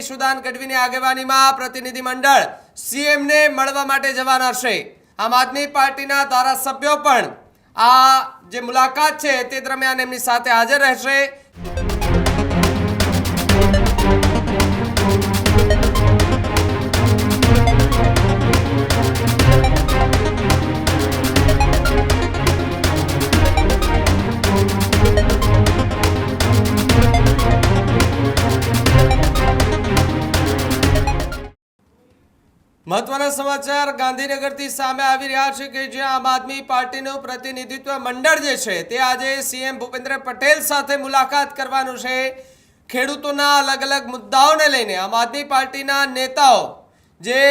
ઈશુદાન ગઢવીની આગેવાનીમાં પ્રતિનિધિમંડળ સીએમને મળવા માટે જવાના છે। આમ આદમી પાર્ટીના ધારાસભ્યો પણ આ જે મુલાકાત છે તે દરમિયાન એમની સાથે હાજર રહેશે। મહત્વના સમાચાર ગાંધીનગરથી સામે આવી રહ્યા છે કે જ્યાં આમ આદમી પાર્ટીનું પ્રતિનિધિત્વ મંડળ જે છે તે આજે સીએમ ભૂપેન્દ્ર પટેલ સાથે મુલાકાત કરવાનું છે। ખેડૂતોના અલગ અલગ મુદ્દાઓને લઈને આમ આદમી પાર્ટીના નેતાઓ જે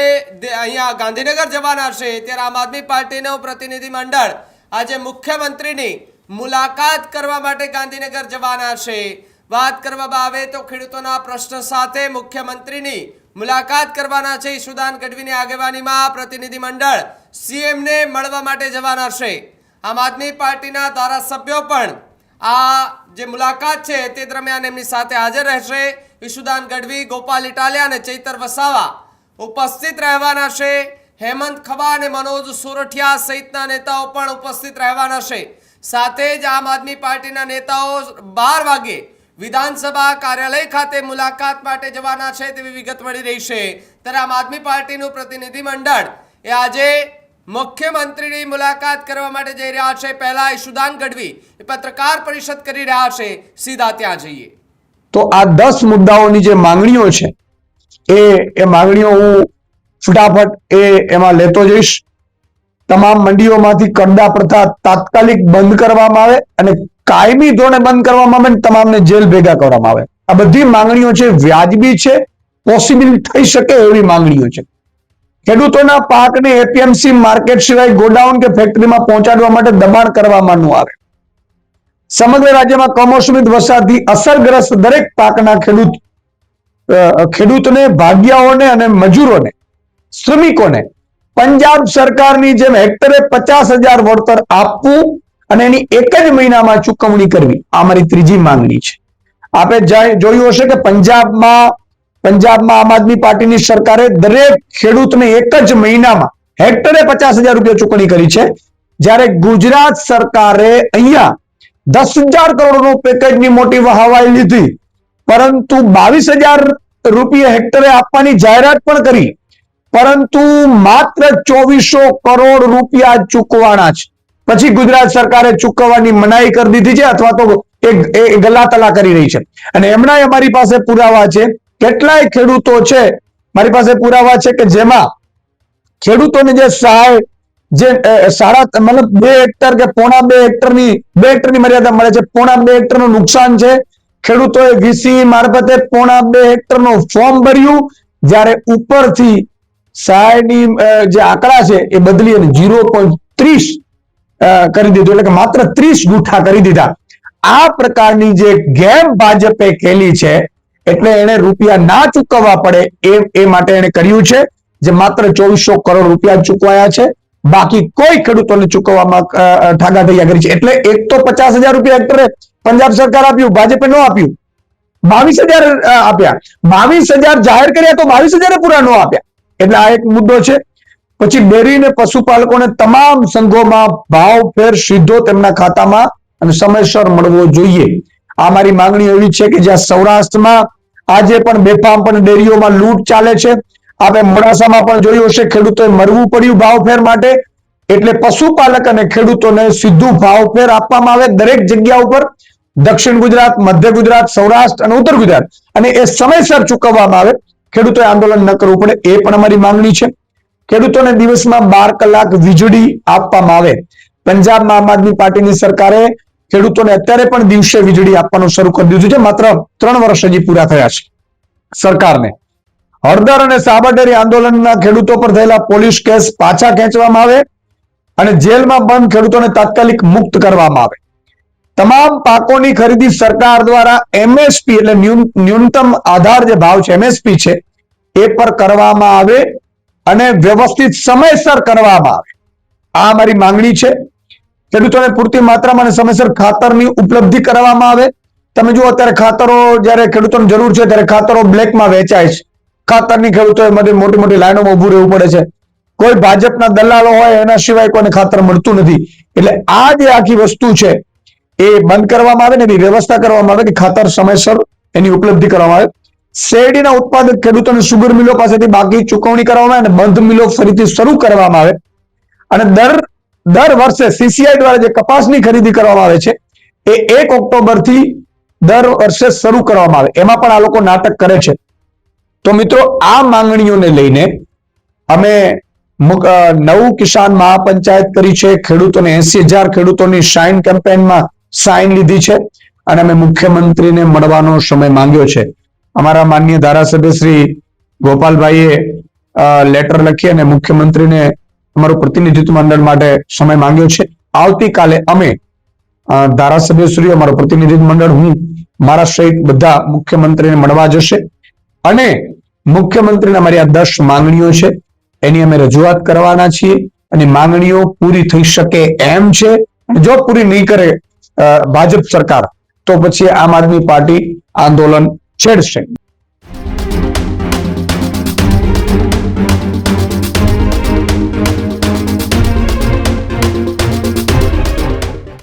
અહીંયા ગાંધીનગર જવાના છે ત્યારે આમ આદમી પાર્ટીનું પ્રતિનિધિ મંડળ આજે મુખ્યમંત્રીની મુલાકાત કરવા માટે ગાંધીનગર જવાના છે। વાત કરવામાં આવે તો ખેડૂતોના પ્રશ્ન સાથે મુખ્યમંત્રીની મુલાકાત કરવાના છે। ઈશુદાન ગઢવીની આગેવાનીમાં પ્રતિનિધિમંડળ સીએમને મળવા માટે જવાના છે। આમ આદમી પાર્ટીના ધારાસભ્યો પણ આ જે મુલાકાત છે તે દરમિયાન એમની સાથે હાજર રહેશે। ઈશુદાન ગઢવી, ગોપાલ ઇટાલિયા અને ચૈતર વસાવા ઉપસ્થિત રહેવાના છે। હેમંત ખવા અને મનોજ સોરઠિયા સહિતના નેતાઓ પણ ઉપસ્થિત રહેવાના છે। સાથે જ આમ આદમી પાર્ટીના નેતાઓ 12 વાગે વિધાનસભા કાર્યાલય ખાતે મુલાકાત માટે જવાના છે તેવી વિગત મળી રહી છે। ત્યારે આમ આદમી પાર્ટીનું પ્રતિનિધિ મંડળ એ આજે મુખ્યમંત્રીની મુલાકાત કરવા માટે જઈ રહ્યા છે। પહેલા ઈશુદાન ગઢવી પત્રકાર પરિષદ કરી રહ્યા છે, સીધા ત્યાં જઈએ તો આ 10 મુદ્દાઓની જે માંગણીઓ છે એ માંગણીઓ હું ફટાફટ એમાં લેતો જઈશ। તમામ મંડીઓમાંથી કરડા પ્રથા તાત્કાલિક બંધ કરવામાં આવે અને કાયમી ધોરણે બંધ કરવામાં આવે, તમામને જેલ ભેગા કરવામાં આવે। આ બધી માંગણીઓ છે, વ્યાજબી છે, પોસિબલ થઈ શકે એવી માંગણીઓ છે। ખેડૂતોના પાકને એપીએમસી માર્કેટ સિવાય ગોડાઉન કે ફેક્ટરીમાં પહોંચાડવા માટે દબાણ કરવામાં ન આવે। સમગ્ર રાજ્યમાં કમોસમી વરસાદથી અસરગ્રસ્ત દરેક પાકના ખેડૂતને, ભાગિયાઓને અને મજૂરોને, શ્રમિકોને પંજાબ સરકારની જેમ હેક્ટરે 50,000 વળતર આપવું અને એની એક જ મહિનામાં ચૂકવણી કરવી, આ મારી ત્રીજી માંગણી છે। આપણે જોયું હશે કે પંજાબમાં આમ આદમી પાર્ટીની સરકારે દરેક ખેડૂતને એક જ મહિનામાં હેક્ટરે 50,000 રૂપિયા ચૂકવણી કરી છે, જ્યારે ગુજરાત સરકારે અહીંયા 10,000 કરોડનું પેકેજની મોટી વહાવાઈ લીધી, પરંતુ 22,000 રૂપિયા હેક્ટરે આપવાની જાહેરાત પણ કરી, પરંતુ માત્ર 2400 કરોડ રૂપિયા ચૂકવાના છે। પછી ગુજરાત સરકારે ચૂકવવાની મનાઈ કરી દીધી છે અથવા તો એ ગલાતલા કરી રહી છે। અને એમના અમારી પાસે પુરાવા છે, કેટલાય ખેડૂતો છે મારી પાસે પુરાવા છે કે જેમાં ખેડૂતોને જે સહાય જે 2 હેક્ટર કે પોણા 2 હેક્ટરની મર્યાદા મળે છે, પોણા 2 હેક્ટરનું નુકસાન છે। ખેડૂતોએ વીસી મારફતે પોણા 2 હેક્ટરનું ફોર્મ ભર્યું, જ્યારે ઉપરથી સહાયની જે આંકડા છે એ બદલી અને 0.30 કરી દીધું, એટલે કે માત્ર 30 ગુઠા કરી દીધા। આ પ્રકારની જે ગેમ ભાજપે ખેલી છે, એટલે એને રૂપિયા ના ચૂકવવા પડે એ માટે એને કર્યું છે, જે માત્ર 2400 કરોડ રૂપિયા ચૂકવાયા છે, બાકી કોઈ ખેડૂતોને ચૂકવવામાં ઠાગાઠૈયા કરી છે। એટલે એક તો 50,000 રૂપિયા હેક્ટરે પંજાબ સરકાર આપ્યું, ભાજપે ન આપ્યું, 22,000 આપ્યા, 22,000 જાહેર કર્યા તો 22,000 પૂરા ન આપ્યા। એટલે આ એક મુદ્દો છે। પછી ડેરી અને પશુપાલકોને તમામ સંઘોમાં ભાવ ફેર સીધો તેમના ખાતામાં અને સમયસર મળવો જોઈએ। આ મારી માંગણી એવી છે કે જ્યાં સૌરાષ્ટ્રમાં આજે પણ બેફામપણે ડેરીઓમાં લૂંટ ચાલે છે, આપણે મોડાસામાં પણ જોયું હશે, ખેડૂતોએ મરવું પડ્યું ભાવફેર માટે। એટલે પશુપાલક અને ખેડૂતોને સીધું ભાવફેર આપવામાં આવે દરેક જગ્યા ઉપર, દક્ષિણ ગુજરાત, મધ્ય ગુજરાત, સૌરાષ્ટ્ર અને ઉત્તર ગુજરાત, અને એ સમયસર ચૂકવવામાં આવે। ખેડૂતોએ આંદોલન ન કરવું પડે એ પણ અમારી માંગણી છે। ખેડૂતોને દિવસમાં 12 કલાક વીજળી આપવામાં આવે। પંજાબમાં આમ આદમી પાર્ટીની સરકારે ખેડૂતોને અત્યારે પણ દિવસે વીજળી આપવાનું શરૂ કરી દીધું છે, માત્ર 3 વર્ષ હજી પૂરા થયા છે સરકારને। હળદર અને સાબરડેરી આંદોલનના ખેડૂતો પર થયેલા પોલીસ કેસ પાછા ખેંચવામાં આવે અને જેલમાં બંધ ખેડૂતોને તાત્કાલિક મુક્ત કરવામાં આવે। તમામ પાકોની ખરીદી સરકાર દ્વારા એમએસપી એટલે ન્યૂનતમ આધાર જે ભાવ છે એમએસપી છે એ પર કરવામાં આવે અને વ્યવસ્થિત સમયસર કરવામાં આવે। આ મારી માંગણી છે। ખેડૂતોને પૂરતી માત્રામાં અને સમયસર ખાતરની ઉપલબ્ધિ કરવામાં આવે। તમે જુઓ અત્યારે ખાતરો, જ્યારે ખેડૂતોને જરૂર છે ત્યારે ખાતરો બ્લેકમાં વેચાય છે, ખાતરની ખેડૂતોએ મોટી મોટી લાઈનોમાં ઉભું રહેવું પડે છે. કોઈ ભાજપના દલાલો હોય એના સિવાય કોઈને ખાતર મળતું નથી. એટલે આ જે આખી વસ્તુ છે એ બંધ કરવામાં આવે ને એની વ્યવસ્થા કરવામાં આવે કે ખાતર સમયસર એની ઉપલબ્ધિ કરવામાં આવે. શેરડીના ઉત્પાદક ખેડૂતોને સુગર મિલો પાસેથી બાકી ચૂકવણી કરવામાં આવે અને બંધ મિલો ફરીથી શરૂ કરવામાં આવે. અને દર વર્ષે સીસીઆઈ દ્વારા જે કપાસની ખરીદી કરવામાં આવે છે એ 1 ઓક્ટોબરથી દર વર્ષે શરૂ કરવામાં આવે. એમાં પણ આ લોકો નાટક કરે છે. તો મિત્રો, આ માંગણીઓને લઈને અમે નવું કિસાન મહાપંચાયત કરી છે. ખેડૂતોને 80,000 ખેડૂતોની સાઇન કેમ્પેનમાં સાઇન લીધી છે અને અમે મુખ્યમંત્રીને મળવાનો સમય માંગ્યો છે. અમારા માનનીય ધારાસભ્ય શ્રી ગોપાલભાઈએ લેટર લખી અને મુખ્યમંત્રીને અમારું પ્રતિનિધિત્વ મંડળ માટે સમય માંગ્યો છે. આવતીકાલે અમે ધારાસભ્યશ્રી, અમારું પ્રતિનિધિત્વ મંડળ, હું મારા સહિત બધા મુખ્યમંત્રીને મળવા જશે અને મુખ્યમંત્રીને અમારી આ 10 માંગણીઓ છે એની અમે રજૂઆત કરવાના છીએ અને માંગણીઓ પૂરી થઈ શકે એમ છે. જો પૂરી નહીં કરે ભાજપ સરકાર તો પછી આમ આદમી પાર્ટી આંદોલન છેડશે.